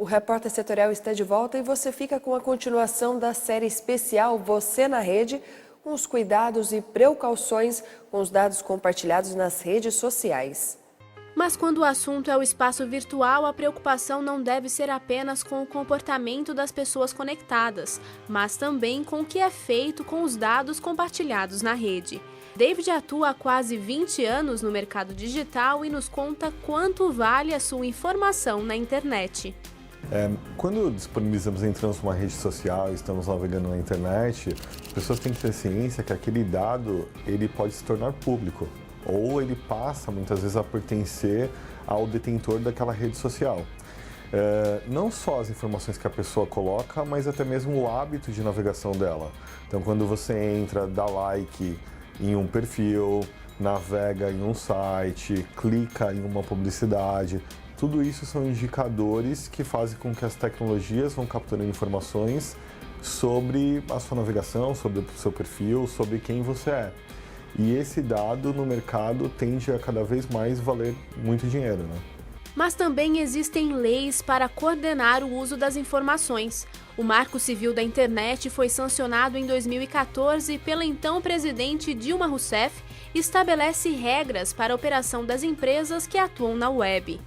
O Repórter Setorial está de volta e você fica com a continuação da série especial Você na Rede, com os cuidados e precauções com os dados compartilhados nas redes sociais. Mas quando o assunto é o espaço virtual, a preocupação não deve ser apenas com o comportamento das pessoas conectadas, mas também com o que é feito com os dados compartilhados na rede. David atua há quase 20 anos no mercado digital e nos conta quanto vale a sua informação na internet. Quando disponibilizamos, entramos numa rede social e estamos navegando na internet, as pessoas têm que ter ciência que aquele dado ele pode se tornar público, ou ele passa muitas vezes a pertencer ao detentor daquela rede social. Não só as informações que a pessoa coloca, mas até mesmo o hábito de navegação dela. Então, quando você entra, dá like em um perfil, navega em um site, clica em uma publicidade, tudo isso são indicadores que fazem com que as tecnologias vão capturando informações sobre a sua navegação, sobre o seu perfil, sobre quem você é. E esse dado no mercado tende a cada vez mais valer muito dinheiro, né? Mas também existem leis para coordenar o uso das informações. O Marco Civil da Internet foi sancionado em 2014 pela então presidente Dilma Rousseff e estabelece regras para a operação das empresas que atuam na web.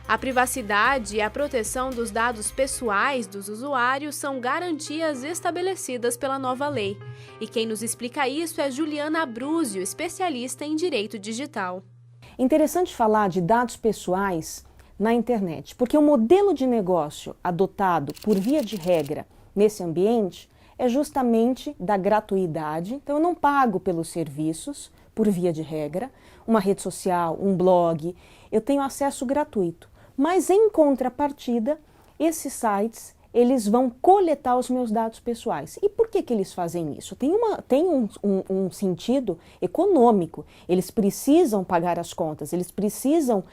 A privacidade e a proteção dos dados pessoais dos usuários são garantias estabelecidas pela nova lei. E quem nos explica isso é Juliana Abruzio, especialista em direito digital. Interessante falar de dados pessoais na internet, porque o modelo de negócio adotado por via de regra nesse ambiente é justamente da gratuidade. Então eu não pago pelos serviços por via de regra, uma rede social, um blog, eu tenho acesso gratuito. Mas em contrapartida, esses sites, eles vão coletar os meus dados pessoais. E por que eles fazem isso? Tem um sentido econômico. Eles precisam pagar as contas, eles precisam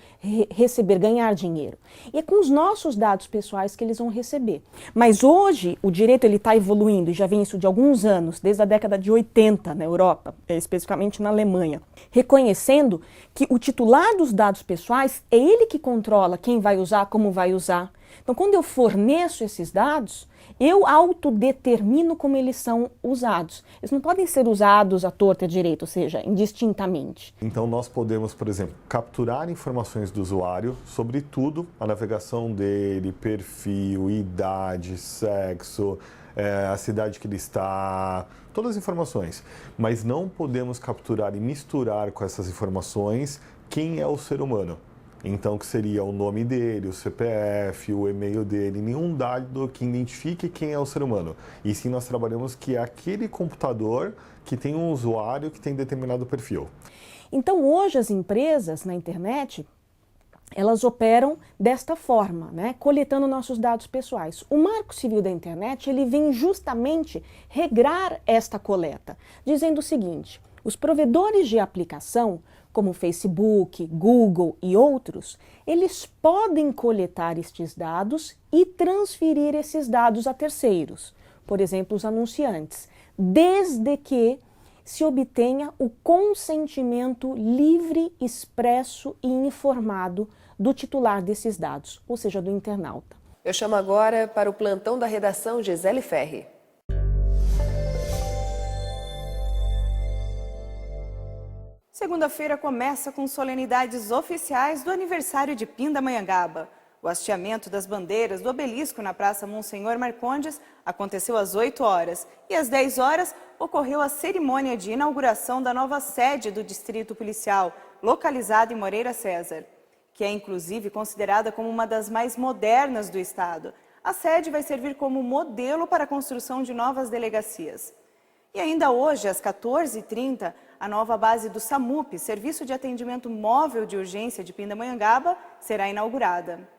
ganhar dinheiro. E é com os nossos dados pessoais que eles vão receber. Mas hoje o direito está evoluindo, e já vem isso de alguns anos, desde a década de 80 na Europa, especificamente na Alemanha, reconhecendo que o titular dos dados pessoais é ele que controla quem vai usar, como vai usar. Então, quando eu forneço esses dados, eu autodetermino como eles são usados. Eles não podem ser usados à torta e à direita, ou seja, indistintamente. Então, nós podemos, por exemplo, capturar informações do usuário sobre tudo, a navegação dele, perfil, idade, sexo, a cidade que ele está, todas as informações. Mas não podemos capturar e misturar com essas informações quem é o ser humano. Então, que seria o nome dele, o CPF, o e-mail dele, nenhum dado que identifique quem é o ser humano. E sim, nós trabalhamos que é aquele computador que tem um usuário que tem determinado perfil. Então, hoje as empresas na internet, elas operam desta forma, né? Coletando nossos dados pessoais. O Marco Civil da Internet, ele vem justamente regrar esta coleta, dizendo o seguinte: os provedores de aplicação, como Facebook, Google e outros, eles podem coletar estes dados e transferir esses dados a terceiros, por exemplo, os anunciantes, desde que se obtenha o consentimento livre, expresso e informado do titular desses dados, ou seja, do internauta. Eu chamo agora para o plantão da redação Gisele Ferri. Segunda-feira começa com solenidades oficiais do aniversário de Pindamonhangaba. O hasteamento das bandeiras do obelisco na Praça Monsenhor Marcondes aconteceu às 8 horas e às 10 horas ocorreu a cerimônia de inauguração da nova sede do Distrito Policial, localizada em Moreira César, que é inclusive considerada como uma das mais modernas do estado. A sede vai servir como modelo para a construção de novas delegacias. E ainda hoje, às 14h30, a nova base do SAMUP, Serviço de Atendimento Móvel de Urgência de Pindamonhangaba, será inaugurada.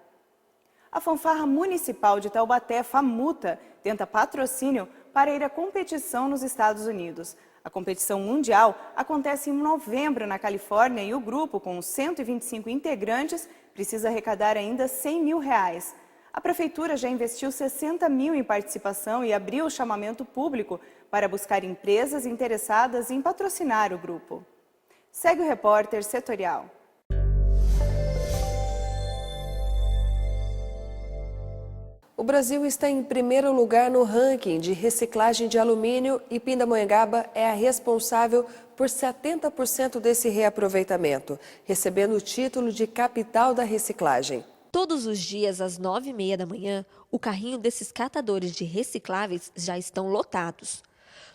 A Fanfarra Municipal de Taubaté, FAMUTA, tenta patrocínio para ir à competição nos Estados Unidos. A competição mundial acontece em novembro na Califórnia e o grupo, com 125 integrantes, precisa arrecadar ainda R$100 mil. A Prefeitura já investiu 60 mil em participação e abriu o chamamento público para buscar empresas interessadas em patrocinar o grupo. Segue o repórter setorial. O Brasil está em primeiro lugar no ranking de reciclagem de alumínio e Pindamonhangaba é a responsável por 70% desse reaproveitamento, recebendo o título de capital da reciclagem. Todos os dias, às 9h30 da manhã, o carrinho desses catadores de recicláveis já estão lotados.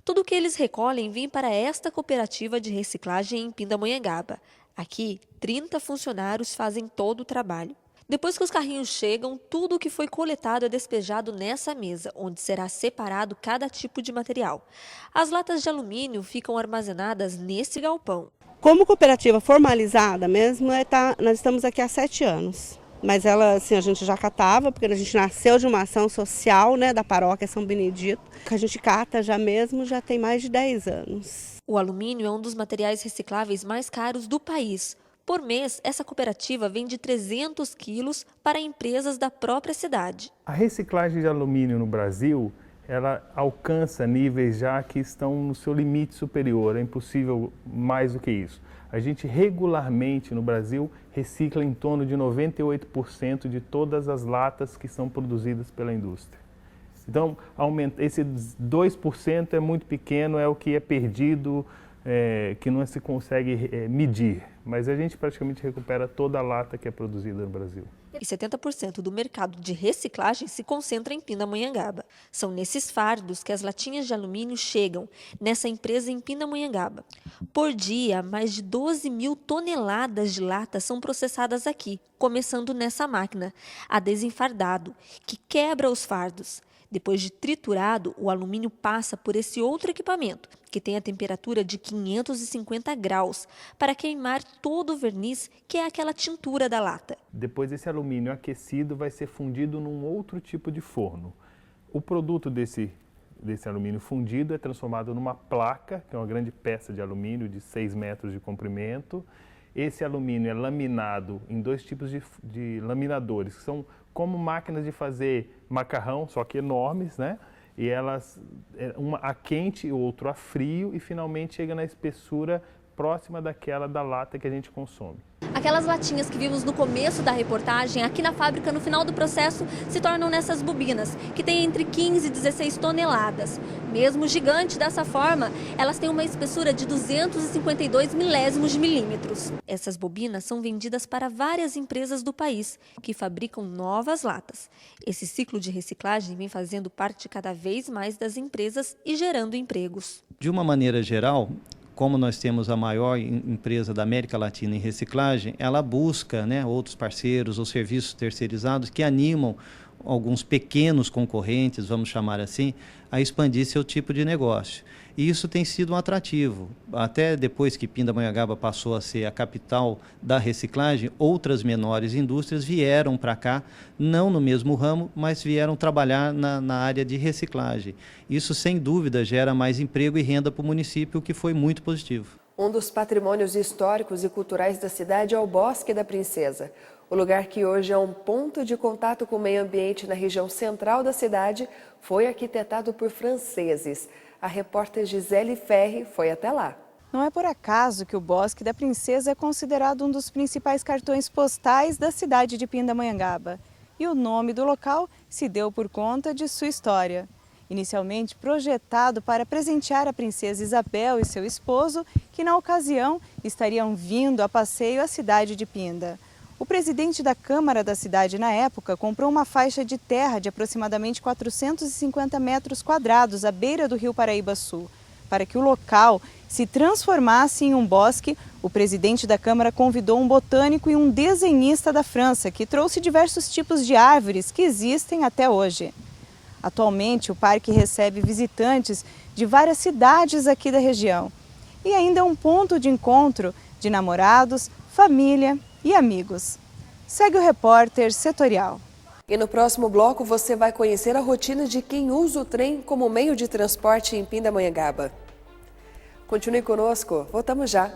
Tudo o que eles recolhem vem para esta cooperativa de reciclagem em Pindamonhangaba. Aqui, 30 funcionários fazem todo o trabalho. Depois que os carrinhos chegam, tudo o que foi coletado é despejado nessa mesa, onde será separado cada tipo de material. As latas de alumínio ficam armazenadas nesse galpão. Como cooperativa formalizada mesmo, nós estamos aqui há 7 anos. Mas ela, assim, a gente já catava, porque a gente nasceu de uma ação social, né, da paróquia São Benedito, que a gente cata já mesmo, já tem mais de 10 anos. O alumínio é um dos materiais recicláveis mais caros do país. Por mês, essa cooperativa vende 300 quilos para empresas da própria cidade. A reciclagem de alumínio no Brasil, ela alcança níveis já que estão no seu limite superior, é impossível mais do que isso. A gente regularmente no Brasil recicla em torno de 98% de todas as latas que são produzidas pela indústria. Então, esse 2% é muito pequeno, é o que é perdido, que não se consegue medir, mas a gente praticamente recupera toda a lata que é produzida no Brasil. E 70% do mercado de reciclagem se concentra em Pindamonhangaba. São nesses fardos que as latinhas de alumínio chegam, nessa empresa em Pindamonhangaba. Por dia, mais de 12.000 toneladas de lata são processadas aqui, começando nessa máquina, a desenfardado, que quebra os fardos. Depois de triturado, o alumínio passa por esse outro equipamento, que tem a temperatura de 550 graus, para queimar todo o verniz, que é aquela tintura da lata. Depois esse alumínio aquecido vai ser fundido num outro tipo de forno. O produto desse alumínio fundido é transformado numa placa, que é uma grande peça de alumínio de 6 metros de comprimento. Esse alumínio é laminado em 2 tipos de laminadores, que são como máquinas de fazer macarrão, só que enormes, né? E elas, uma a quente e outro a frio, e finalmente chega na espessura próxima daquela da lata que a gente consome. Aquelas latinhas que vimos no começo da reportagem, aqui na fábrica, no final do processo, se tornam nessas bobinas, que têm entre 15 e 16 toneladas. Mesmo gigante dessa forma, elas têm uma espessura de 252 milésimos de milímetros. Essas bobinas são vendidas para várias empresas do país, que fabricam novas latas. Esse ciclo de reciclagem vem fazendo parte cada vez mais das empresas e gerando empregos. De uma maneira geral, como nós temos a maior empresa da América Latina em reciclagem, ela busca, né, outros parceiros ou serviços terceirizados que animam alguns pequenos concorrentes, vamos chamar assim, a expandir seu tipo de negócio. E isso tem sido um atrativo. Até depois que Pindamonhangaba passou a ser a capital da reciclagem, outras menores indústrias vieram para cá, não no mesmo ramo, mas vieram trabalhar na área de reciclagem. Isso, sem dúvida, gera mais emprego e renda para o município, o que foi muito positivo. Um dos patrimônios históricos e culturais da cidade é o Bosque da Princesa. O lugar que hoje é um ponto de contato com o meio ambiente na região central da cidade foi arquitetado por franceses. A repórter Gisele Ferri foi até lá. Não é por acaso que o Bosque da Princesa é considerado um dos principais cartões postais da cidade de Pindamonhangaba. E o nome do local se deu por conta de sua história. Inicialmente projetado para presentear a princesa Isabel e seu esposo, que na ocasião estariam vindo a passeio à cidade de Pinda. O presidente da Câmara da cidade na época comprou uma faixa de terra de aproximadamente 450 metros quadrados à beira do rio Paraíba Sul. Para que o local se transformasse em um bosque, o presidente da Câmara convidou um botânico e um desenhista da França, que trouxe diversos tipos de árvores que existem até hoje. Atualmente, o parque recebe visitantes de várias cidades aqui da região. E ainda é um ponto de encontro de namorados, família e amigos. Segue o repórter setorial. E no próximo bloco você vai conhecer a rotina de quem usa o trem como meio de transporte em Pindamonhangaba. Continue conosco, voltamos já.